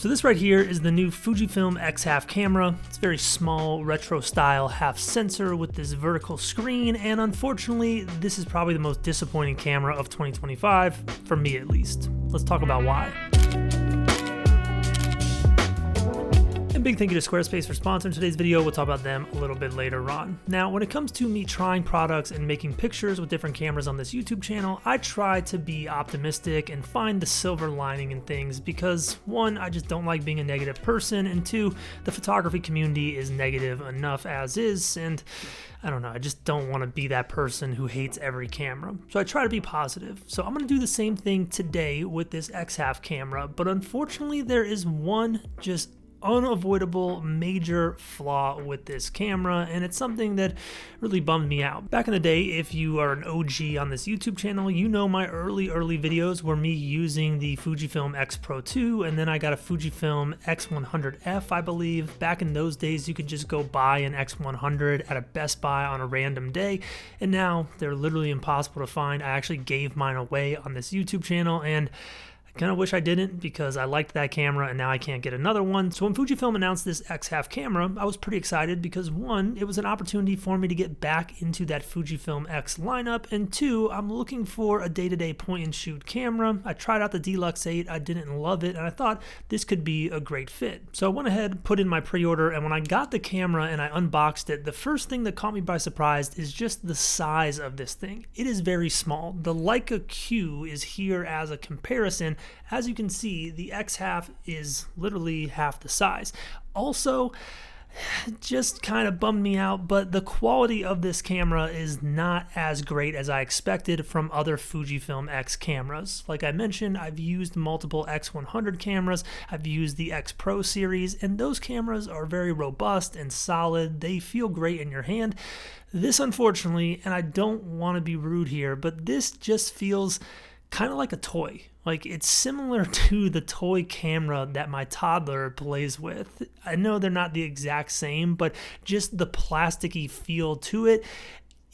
So this right here is the new FujiFilm X1/2 camera. It's a very small, retro style half sensor with this vertical screen, and unfortunately, this is probably the most disappointing camera of 2025, for me at least. Let's talk about why. And big thank you to Squarespace for sponsoring today's video. We'll talk about them a little bit later on. Now, when it comes to me trying products and making pictures with different cameras on this YouTube channel, I try to be optimistic and find the silver lining in things because one, I just don't like being a negative person, and two, the photography community is negative enough as is, and I don't know, I just don't want to be that person who hates every camera. So I try to be positive. So I'm going to do the same thing today with this X1/2 camera, but unfortunately there is one just unavoidable major flaw with this camera, and it's something that really bummed me out. Back in the day, if you are an OG on this YouTube channel, you know my early videos were me using the Fujifilm X Pro 2, and then I got a Fujifilm X100F, I believe. Back in those days, you could just go buy an X100 at a Best Buy on a random day, and now they're literally impossible to find. I actually gave mine away on this YouTube channel, and I kind of wish I didn't because I liked that camera and now I can't get another one. So when Fujifilm announced this X1/2 camera, I was pretty excited because one, it was an opportunity for me to get back into that Fujifilm X lineup, and two, I'm looking for a day-to-day point and shoot camera. I tried out the Deluxe 8, I didn't love it, and I thought this could be a great fit. So I went ahead, put in my pre-order, and when I got the camera and I unboxed it, the first thing that caught me by surprise is just the size of this thing. It is very small. The Leica Q is here as a comparison. As you can see, the X1/2 is literally half the size. Also, just kind of bummed me out, but the quality of this camera is not as great as I expected from other Fujifilm X cameras. Like I mentioned, I've used multiple X100 cameras, I've used the X Pro series, and those cameras are very robust and solid. They feel great in your hand. This, unfortunately, and I don't want to be rude here, but this just feels kind of like a toy. Like, it's similar to the toy camera that my toddler plays with. I know they're not the exact same, but just the plasticky feel to it,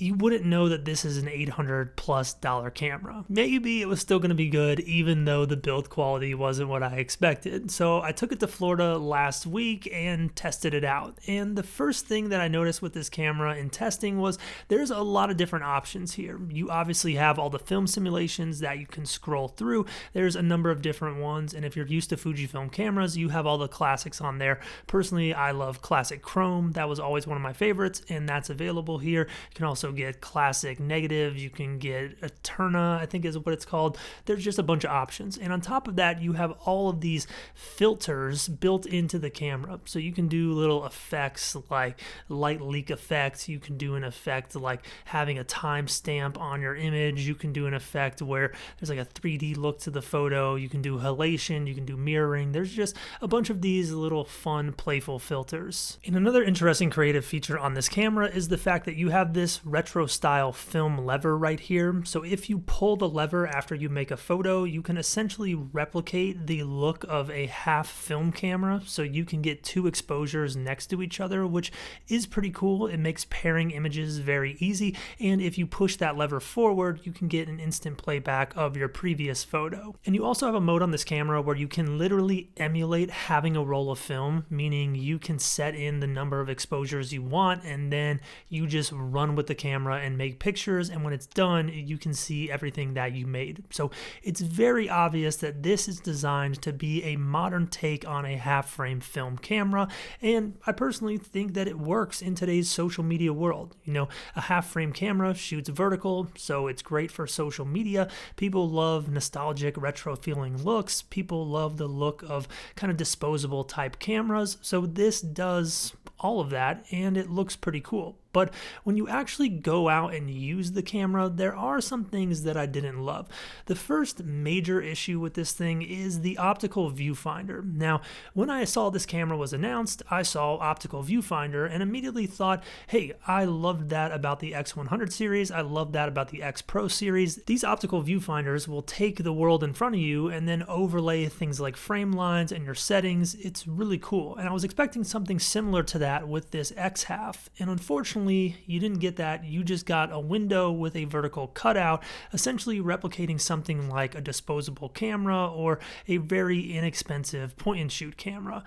you wouldn't know that this is an $800+ camera. Maybe it was still going to be good even though the build quality wasn't what I expected. So I took it to Florida last week and tested it out. And the first thing that I noticed with this camera in testing was there's a lot of different options here. You obviously have all the film simulations that you can scroll through. There's a number of different ones, and if you're used to Fujifilm cameras, you have all the classics on there. Personally, I love classic chrome. That was always one of my favorites, and that's available here. You can also get classic negative, you can get Eterna, I think is what it's called. There's just a bunch of options, and on top of that you have all of these filters built into the camera, so you can do little effects like light leak effects. You can do an effect like having a timestamp on your image. You can do an effect where there's like a 3D look to the photo. You can do halation, you can do mirroring. There's just a bunch of these little fun, playful filters. And another interesting creative feature on this camera is the fact that you have this retro style film lever right here. So if you pull the lever after you make a photo, you can essentially replicate the look of a half film camera. So you can get two exposures next to each other, which is pretty cool. It makes pairing images very easy. And if you push that lever forward, you can get an instant playback of your previous photo. And you also have a mode on this camera where you can literally emulate having a roll of film, meaning you can set in the number of exposures you want, and then you just run with the camera and make pictures, and when it's done you can see everything that you made. So it's very obvious that this is designed to be a modern take on a half-frame film camera, and I personally think that it works in today's social media world. You know, a half-frame camera shoots vertical, so it's great for social media. People love nostalgic retro feeling looks. People love the look of kind of disposable type cameras, so this does all of that and it looks pretty cool. But when you actually go out and use the camera, there are some things that I didn't love. The first major issue with this thing is the optical viewfinder. Now, when I saw this camera was announced, I saw optical viewfinder and immediately thought, hey, I loved that about the X100 series. I love that about the X Pro series. These optical viewfinders will take the world in front of you and then overlay things like frame lines and your settings. It's really cool. And I was expecting something similar to that with this X1/2. And unfortunately, unfortunately, you didn't get that. You just got a window with a vertical cutout, essentially replicating something like a disposable camera or a very inexpensive point-and-shoot camera.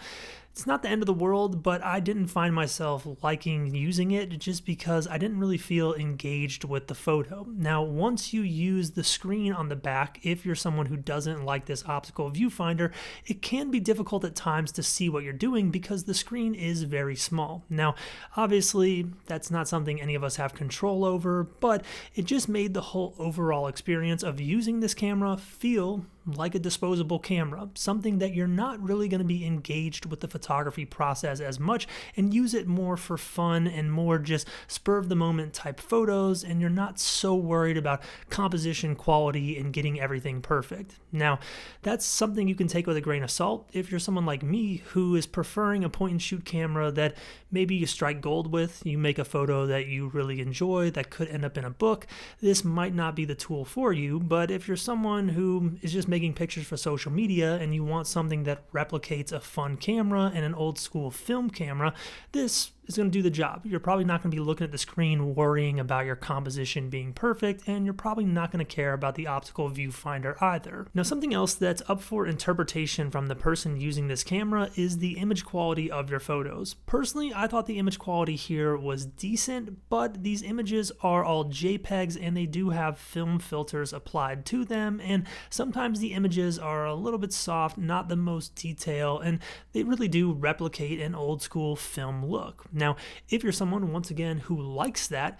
It's not the end of the world, but I didn't find myself liking using it just because I didn't really feel engaged with the photo. Now, once you use the screen on the back, if you're someone who doesn't like this optical viewfinder, it can be difficult at times to see what you're doing because the screen is very small. Now, obviously, that's not something any of us have control over, but it just made the whole overall experience of using this camera feel like a disposable camera, something that you're not really going to be engaged with the photography process as much and use it more for fun and more just spur of the moment type photos, and you're not so worried about composition quality and getting everything perfect. Now, that's something you can take with a grain of salt if you're someone like me who is preferring a point and shoot camera that maybe you strike gold with, you make a photo that you really enjoy that could end up in a book. This might not be the tool for you, but if you're someone who is just making pictures for social media and you want something that replicates a fun camera and an old school film camera, this is going to do the job. You're probably not going to be looking at the screen worrying about your composition being perfect, and you're probably not going to care about the optical viewfinder either. Now, something else that's up for interpretation from the person using this camera is the image quality of your photos. Personally, I thought the image quality here was decent, but these images are all JPEGs and they do have film filters applied to them, and sometimes the images are a little bit soft, not the most detail, and they really do replicate an old school film look. Now, if you're someone, once again, who likes that,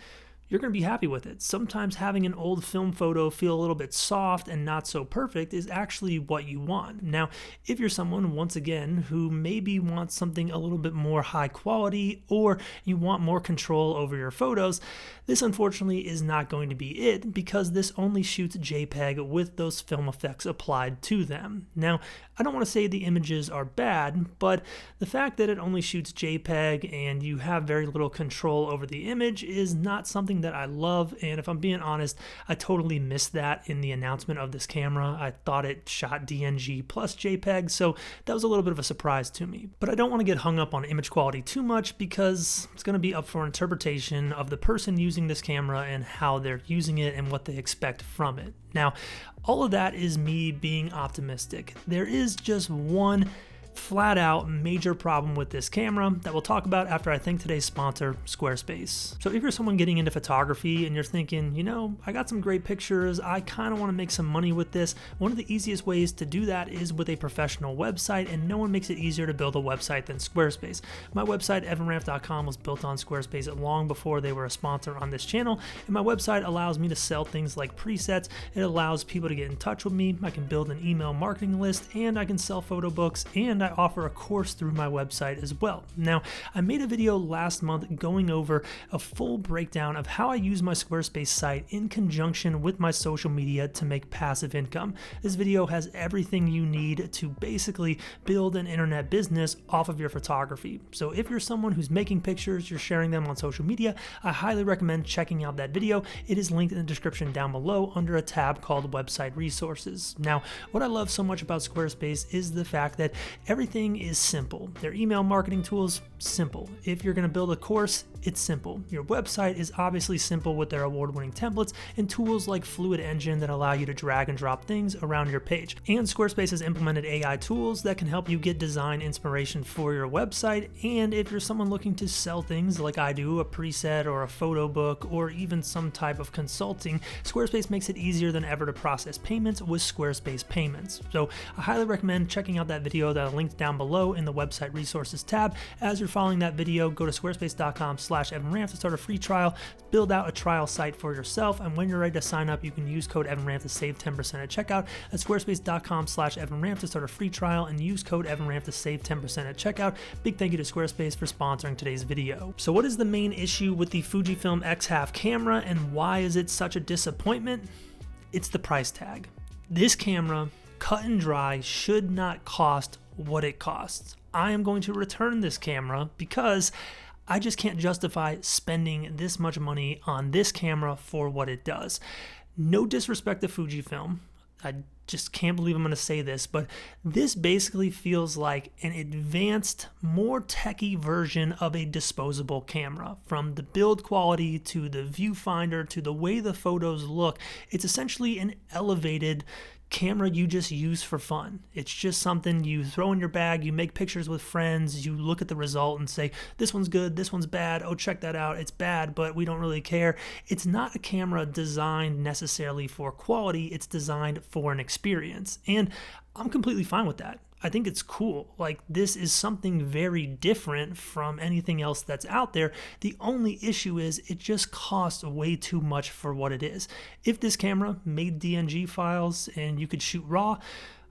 you're going to be happy with it. Sometimes having an old film photo feel a little bit soft and not so perfect is actually what you want. Now, if you're someone, once again, who maybe wants something a little bit more high quality or you want more control over your photos, this unfortunately is not going to be it because this only shoots JPEG with those film effects applied to them. Now, I don't want to say the images are bad, but the fact that it only shoots JPEG and you have very little control over the image is not something that I love, and if I'm being honest, I totally missed that in the announcement of this camera. I thought it shot DNG plus JPEG, so that was a little bit of a surprise to me. But I don't want to get hung up on image quality too much because it's going to be up for interpretation of the person using this camera and how they're using it and what they expect from it. Now, all of that is me being optimistic. There is just one flat out major problem with this camera that we'll talk about after I thank today's sponsor, Squarespace. So if you're someone getting into photography and you're thinking, you know, I got some great pictures, I kind of want to make some money with this, one of the easiest ways to do that is with a professional website, and no one makes it easier to build a website than Squarespace. My website, evanramp.com, was built on Squarespace long before they were a sponsor on this channel, and my website allows me to sell things like presets. It allows people to get in touch with me. I can build an email marketing list, and I can sell photo books, and I offer a course through my website as well. Now, I made a video last month going over a full breakdown of how I use my Squarespace site in conjunction with my social media to make passive income. This video has everything you need to basically build an internet business off of your photography. So if you're someone who's making pictures, you're sharing them on social media, I highly recommend checking out that video. It is linked in the description down below under a tab called Website Resources. Now, what I love so much about Squarespace is the fact that everything is simple. Their email marketing tools, simple. If you're going to build a course, it's simple. Your website is obviously simple with their award-winning templates and tools like Fluid Engine that allow you to drag and drop things around your page. And Squarespace has implemented AI tools that can help you get design inspiration for your website. And if you're someone looking to sell things like I do, a preset or a photo book or even some type of consulting, Squarespace makes it easier than ever to process payments with Squarespace Payments. So I highly recommend checking out that video that I linked down below in the Website Resources tab. As you're following that video, go to squarespace.com/EvanRamp to start a free trial, build out a trial site for yourself, and when you're ready to sign up, you can use code EvanRamp to save 10% at checkout. That's squarespace.com/EvanRamp to start a free trial and use code EvanRamp to save 10% at checkout. Big thank you to Squarespace for sponsoring today's video. So what is the main issue with the FujiFilm X1/2 camera and why is it such a disappointment? It's the price tag. This camera, cut and dry, should not cost what it costs. I am going to return this camera because I just can't justify spending this much money on this camera for what it does. No disrespect to Fujifilm. I just can't believe I'm going to say this, but this basically feels like an advanced, more techy version of a disposable camera. From the build quality to the viewfinder to the way the photos look, it's essentially an elevated camera you just use for fun. It's just something you throw in your bag, you make pictures with friends, you look at the result and say, this one's good, this one's bad, oh, check that out, it's bad, but we don't really care. It's not a camera designed necessarily for quality, it's designed for an experience. And I'm completely fine with that. I think it's cool. Like, this is something very different from anything else that's out there. The only issue is it just costs way too much for what it is. If this camera made DNG files and you could shoot RAW,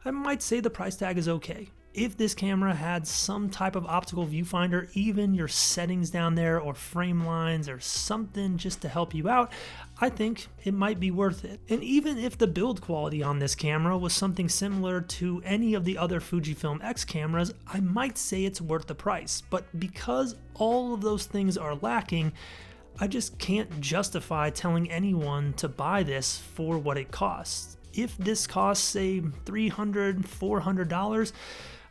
I might say the price tag is okay. If this camera had some type of optical viewfinder, even your settings down there or frame lines or something just to help you out, I think it might be worth it. And even if the build quality on this camera was something similar to any of the other Fujifilm X cameras, I might say it's worth the price. But because all of those things are lacking, I just can't justify telling anyone to buy this for what it costs. If this costs, say, $300, $400,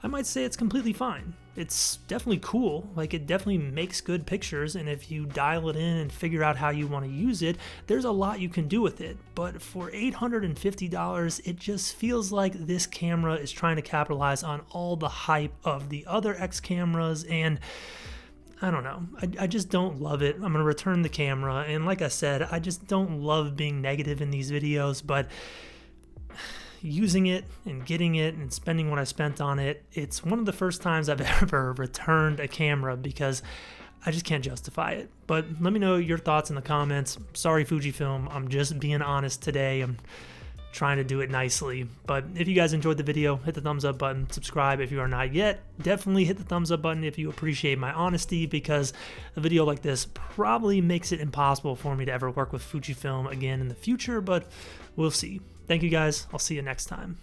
I might say it's completely fine. It's definitely cool, like it definitely makes good pictures, and if you dial it in and figure out how you want to use it, there's a lot you can do with it. But for $850, it just feels like this camera is trying to capitalize on all the hype of the other X cameras, and I don't know. I just don't love it. I'm going to return the camera, and like I said, I just don't love being negative in these videos, but using it and getting it and spending what I spent on it, it's one of the first times I've ever returned a camera because I just can't justify it. But let me know your thoughts in the comments. Sorry, Fujifilm, I'm just being honest today. I'm trying to do it nicely. But if you guys enjoyed the video, hit the thumbs up button, subscribe if you are not yet. Definitely hit the thumbs up button if you appreciate my honesty, because a video like this probably makes it impossible for me to ever work with Fujifilm again in the future, but we'll see. Thank you guys. I'll see you next time.